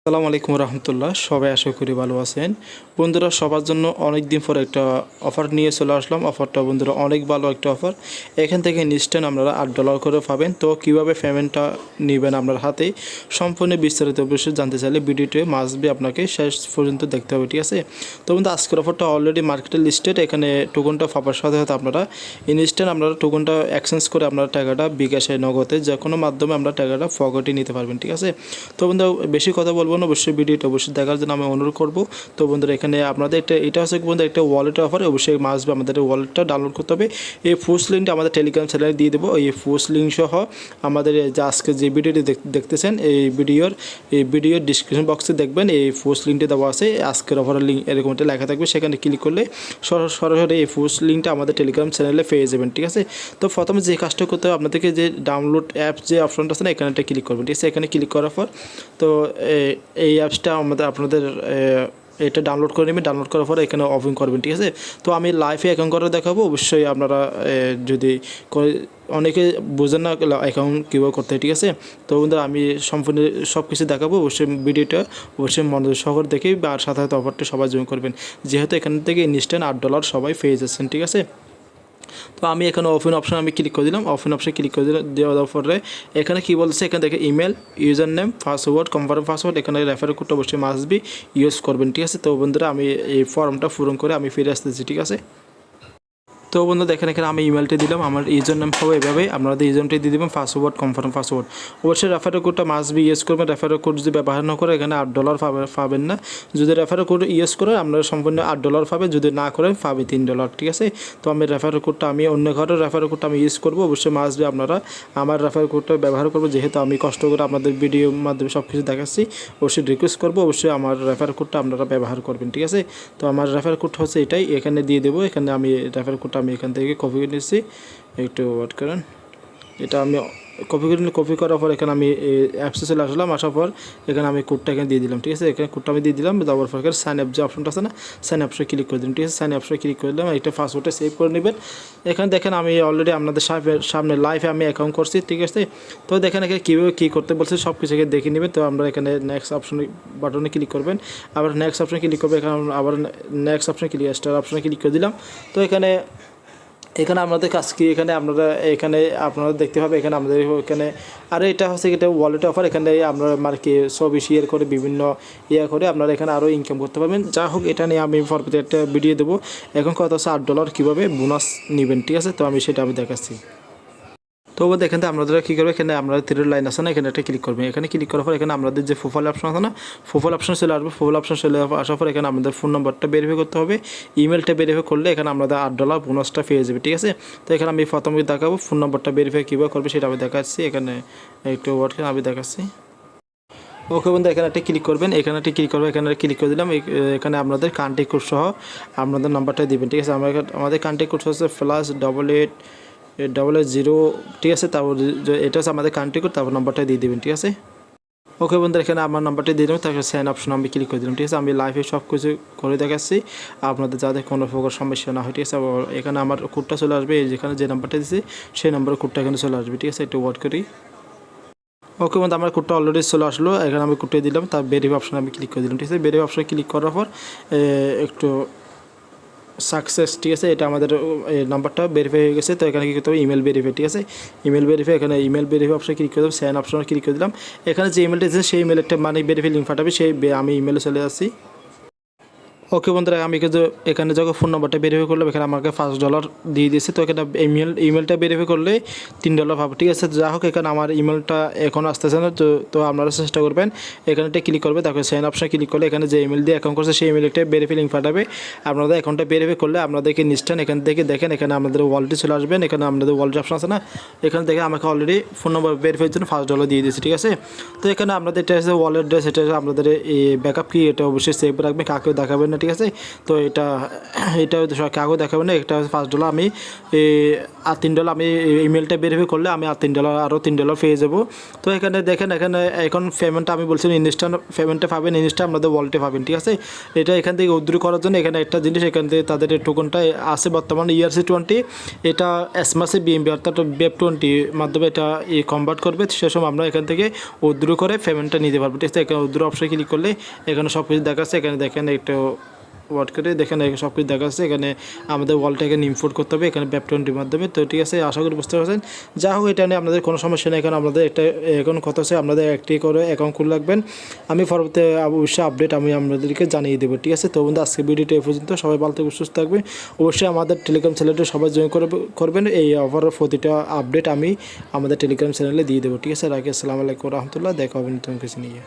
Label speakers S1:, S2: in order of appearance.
S1: আসসালামু আলাইকুম রহমতুল্লাহ। সবাই আশা করি ভালো আছেন। বন্ধুরা, সবার জন্য অনেক দিন পর একটা অফার নিয়ে চলে আসলাম। অফারটা বন্ধুরা অনেক ভালো একটা অফার। এখান থেকে ইনস্ট্যান্ট আপনারা $8 করে পাবেন। তো কীভাবে পেমেন্টটা নেবেন আপনার হাতে সম্পূর্ণ বিস্তারিত অবশ্যই জানতে চাইলে ভিডিওটি মাস্ট বি আপনাকে শেষ পর্যন্ত দেখতে হবে, ঠিক আছে? তো বন্ধু, আজকের অফারটা অলরেডি মার্কেটে লিস্টেড। এখানে টোকনটা পাওয়ার সাথে সাথে আপনারা ইনস্ট্যান্ট আপনারা টোকনটা এক্সচেঞ্জ করে আপনারা টাকাটা বিকাশে নগদে যে কোনো মাধ্যমে আমরা টাকাটা ফগটে নিতে পারবেন, ঠিক আছে? তো বন্ধু, বেশি কথা বলবো না, অবশ্যই ভিডিওটা অবশ্যই দেখার জন্য আমি অনুরোধ করবো। তো বন্ধুরা, এখানে আপনাদের এটা হচ্ছে বন্ধু একটা ওয়ালেট অফার। অবশ্যই মাস্ট আমাদের ওয়ালেটটা ডাউনলোড করতে হবে। এই পোস্ট লিঙ্কটা আমাদের টেলিগ্রাম চ্যানেলে দিয়ে দেবো। এই পোস্ট লিঙ্ক সহ আমাদের যে আজকে যে ভিডিওটি দেখতেছেন এই ভিডিওর ডিসক্রিপশন বক্সে দেখবেন এই পোস্ট লিঙ্কটি দেওয়া আছে। আজকের অফারের লিঙ্ক এরকম একটা লেখা থাকবে, সেখানে ক্লিক করলে সরাসরি এই পোস্ট লিঙ্কটা আমাদের টেলিগ্রাম চ্যানেলে পেয়ে যাবেন, ঠিক আছে? তো প্রথমে যে কাজটা করতে হবে আপনাদেরকে, যে ডাউনলোড অ্যাপস যে অপশনটা আছে না, এখানে একটা ক্লিক করবেন, ঠিক আছে? এখানে ক্লিক করার পর তো এই অ্যাপসটা আপনাদের এটা ডাউনলোড করে নেবেন। ডাউনলোড করার পরে এখানে ওপেন করবেন, ঠিক আছে? তো আমি লাইভে অ্যাকাউন্ট করে দেখাবো। অবশ্যই আপনারা যদি অনেকে বোঝেন না অ্যাকাউন্ট কীভাবে করতে হয়, ঠিক আছে? তো বন্ধুরা, আমি সম্পূর্ণ সব কিছু দেখাবো। অবশ্যই ভিডিওটা অবশ্যই মনোযোগ সহকারে দেখেই আর সাথে সাথে অফারটা সবাই জয়েন করবেন, যেহেতু এখান থেকে ইনস্ট্যান্ট $8 সবাই পেয়ে যাচ্ছেন, ঠিক আছে? তো আমি এখানে ওপেন অপশন আমি ক্লিক করে দিলাম। ওপেন অপশন ক্লিক করে দেওয়ার পরে এখানে কী বলছে, এখানে দেখে email, user name, password, confirm password, এখানে রেফার কোডটা অবশ্যই মাস্ট বি ইউজ করবেন, ঠিক আছে? তো বন্ধুরা, আমি এই ফর্মটা পূরণ করে আমি ফিরে আসতেছি, ঠিক আছে? তো বন্ধু দেখেন, এখানে আমি ইমেলটি দিলাম। আমার ইউজার নেম হবে এভাবে, আপনাদের ইউজার নেমটি দিয়ে দেবেন, পাসওয়ার্ড, কনফার্ম পাসওয়ার্ড। অবশ্যই রেফারেল কোডটা মাস্ট বি ইউজ করবেন। রেফারেল কোড যদি ব্যবহার না করে এখানে $8 পাবেন না। যদি রেফারেল কোড ইউজ করেন আপনারা সম্পূর্ণ $8 পাবে, যদি না করেন পাবে $3, ঠিক আছে? তো আমি রেফারেল কোডটা আমি অন্য ঘরের রেফারেল কোডটা আমি ইউজ করবো। অবশ্যই মাস্ট বি আপনারা আমার রেফারেল কোডটা ব্যবহার করবো, যেহেতু আমি কষ্ট করে আপনাদের ভিডিওর মাধ্যমে সব কিছু দেখাচ্ছি। অবশ্যই রিকোয়েস্ট করবো, অবশ্যই আমার রেফারেল কোডটা আপনারা ব্যবহার করবেন, ঠিক আছে? তো আমার রেফারেল কোডটা হচ্ছে এটাই, এখানে দিয়ে দেবো। এখানে আমি রেফারেল কোডটা আমি এখান থেকে কপি নিচ্ছি, একটু ওয়েট করেন। এটা আমি কপি করার পর এখানে আমি অ্যাপসে চলে আসলাম। আসার পর এখানে আমি কোডটা এখানে দিয়ে দিলাম, ঠিক আছে? এখানে কোডটা আমি দিয়ে দিলাম। দেওয়ার পর এখানে সাইন আপ যে অপশনটা আছে না, সাইন আপসে ক্লিক করে দিলাম, ঠিক আছে? সাইন আপসে ক্লিক করে দিলাম। এটা পাসওয়ার্ডটা সেভ করে নেবেন। এখানে দেখেন আমি অলরেডি আপনাদের সামনে লাইভে আমি অ্যাকাউন্ট করছি, ঠিক আছে? তো দেখেন এখানে কীভাবে কী করতে বলছে সব কিছু দেখে নেবেন। তো আমরা এখানে নেক্সট অপশন বাটনে ক্লিক করবেন, আবার নেক্সট অপশনে ক্লিক করবেন। এখানে আবার নেক্সট অপশনে ক্লিক স্টার অপশনে ক্লিক করে দিলাম। তো এখানে আমাদের কাজ কি, এখানে আপনারা দেখতে পাবে এখানে আমাদের এখানে। আর এটা হচ্ছে এটা ওয়ালেট অফার। এখানে আপনারা মার্কে ছবি শেয়ার করে বিভিন্ন করে আপনারা এখানে আরও ইনকাম করতে পারবেন। যা হোক, এটা নিয়ে আমি পরবর্তী একটা ভিডিও দেবো। এখন কথা হচ্ছে $8 কীভাবে বোনাস নেবেন, ঠিক আছে? তো আমি সেটা দেখাচ্ছি। তো দেখেন তো আপনারা কী করবে, এখানে আপনারা থ্রি লাইন আছে না, এখানে একটা ক্লিক করবেন। এখানে ক্লিক করার পর এখানে আপনাদের যে প্রোফাইল অপশন আছে না, প্রোফাইল অপশন চলে আসবে। প্রোফাইল অপশন চলে আসার পর এখানে আমাদের ফোন নাম্বারটা ভেরিফাই করতে হবে। ইমেলটা ভেরিফাই করলে এখানে আমাদের $8 বোনাসটা পেয়ে যাবে, ঠিক আছে? তো এখানে আমি প্রথমে দেখাবো ফোন নাম্বারটা ভেরিফাই কীভাবে করবে সেটা আমি দেখাচ্ছি। এখানে একটু ওয়ার্ড আমি দেখাচ্ছি। ওকে বন্ধু, এখানে একটা ক্লিক করবেন। এখানে একটা ক্লিক করবেন, এখানে ক্লিক করে দিলাম। এখানে আপনাদের কন্ট্যাক্ট কোড সহ আপনাদের নাম্বারটা দিবেন, ঠিক আছে? আমাদের কন্ট্যাক্ট কোড হচ্ছে +8800, ঠিক আছে? তারপর এটা হচ্ছে আমাদের কন্ট্যাক্ট কোড, তারপর নাম্বারটা দিয়ে দেবেন, ঠিক আছে? ওকে বন্ধু, এখানে আমার নাম্বারটা দিয়ে দেবেন। তারপর সাইন অপশন আমি ক্লিক করে দিলাম, ঠিক আছে? আমি লাইভে সব কিছু করে দেখাচ্ছি, আপনাদের যাতে কোনো প্রকার সমস্যা না হয়, ঠিক আছে? এখানে আমার কোডটা চলে আসবে, যেখানে যে নাম্বারটা দিয়েছি সেই নাম্বারের কোডটা এখানে চলে আসবে, ঠিক আছে? একটু ওয়েট করি। ওকে বন্ধু, আমার কোডটা অলরেডি চলে আসলো। এখানে আমি কোডটা দিলাম, তার ভেরিফাই অপশনে আমি ক্লিক করে দিলাম, ঠিক আছে? ভেরিফাই অপশনে ক্লিক করার পর একটু সাকসেস, ঠিক আছে? এটা আমাদের নাম্বারটা ভেরিফাই হয়ে গেছে। তো এখানে কী করতে হবে, ইমেল ভেরিফাই, ঠিক আছে? ইমেল ভেরিফাই, এখানে ইমেল ভেরিফাই অপশনে ক্লিক করে দিলাম, সাইন অপশনে ক্লিক করে দিলাম। এখানে যে ইমেলটা দিয়েছে সেই ইমেল একটা মানে ভেরিফাই লিঙ্ক পাঠাবে, সেই আমি ইমেলে চলে আসছি। ওকে বন্ধুরা, আমি কিন্তু এখানে যখন ফোন নাম্বারটা ভেরিফাই করলাম, এখানে আমাকে $5 দিয়ে দিয়েছে। তো এখানে ইমেলটা ভেরিফাই করলে $3 পাবো, ঠিক আছে? যা হোক, এখানে আমার ইমেলটা এখন আসতেছে না। তো আপনারা চেষ্টা করবেন, এখানে একটা ক্লিক করবে, তারপরে সাইন অপশনে ক্লিক করলে এখানে যে ইমেল দিয়ে অ্যাকাউন্ট করছে সেই ইমেল একটা ভেরিফাই লিঙ্ক পাঠাবে। আপনাদের অ্যাকাউন্টটা ভেরিফাই করলে আপনাদেরকে ইনস্ট্যান্ট এখান থেকে দেখেন, এখানে আপনাদের ওয়ালেটে চলে আসবেন। এখানে আপনাদের ওয়ালেট অপশন আছে না, এখানে দেখে আমাকে অলরেডি ফোন নম্বর ভেরিফাইয়ের জন্য $5 দিয়ে দিয়েছে, ঠিক আছে? তো এখানে আপনাদের এটা হচ্ছে ওয়ালেট ড্রেস, এটা আপনাদের এই ব্যাকআপ কি, এটা অবশ্যই সেভ রাখবেন, কাকেও দেখাবেন না, ঠিক আছে। তো এটা কাগজ দেখাবে না, এটা হচ্ছে $5। আমি আর $3 আমি ইমেলটা ভেরিফাই করলে আমি আর $3 আরও $3 পেয়ে যাবো। তো এখানে দেখেন, এখানে এখন পেমেন্টটা আমি বলছি ইনস্ট্যান্ট পেমেন্টে পাবেন, ইনস্ট্যান্ট আমাদের ওয়ালেটে পাবেন, ঠিক আছে। এটা এখান থেকে উইথড্র করার জন্য এখানে একটা জিনিস, এখান থেকে তাদের টোকনটা আছে বর্তমানে ERC20, এটা এসমাসে BNB অর্থাৎ BEP20 মাধ্যমে এটা কনভার্ট করবে। সে সময় আমরা এখান থেকে উইথড্র করে পেমেন্টটা নিতে পারবো, ঠিক আছে। এখানে উইথড্র অপশনে ক্লিক করলে এখানে সব কিছু দেখাচ্ছে। এখানে দেখেন একটু ওয়াট করে দেখেন সব কিছু দেখাচ্ছে। এখানে আমাদের ওয়ালটা এখানে ইম্পোর্ট করতে হবে এখানে BEP20 মাধ্যমে। তো ঠিক আছে, আশা করি বুঝতে পারছেন। যা হোক, এটা নিয়ে আপনাদের কোনো সমস্যা নেই। এখানে আমাদের একটা এখন কথা হচ্ছে আপনাদের একটি করে অ্যাকাউন্ট খুলে রাখবেন। আমি পরবর্তী অবশ্যই আপডেট আমি আপনাদেরকে জানিয়ে দেবো, ঠিক আছে। তো বন্ধু, আজকে ভিডিওটা এই পর্যন্ত। সবাই ভালো থেকে সুস্থ থাকবে। অবশ্যই আমাদের টেলিগ্রাম চ্যানেলটা সবাই জয়েন করবেন। এই অফারের প্রতিটা আপডেট আমি আমাদের টেলিগ্রাম চ্যানেলে দিয়ে দেবো, ঠিক আছে। রাখি, আসসালামু আলাইকুম রহমতুল্লাহ। দেখা হবে নতুন কিছু নিয়ে।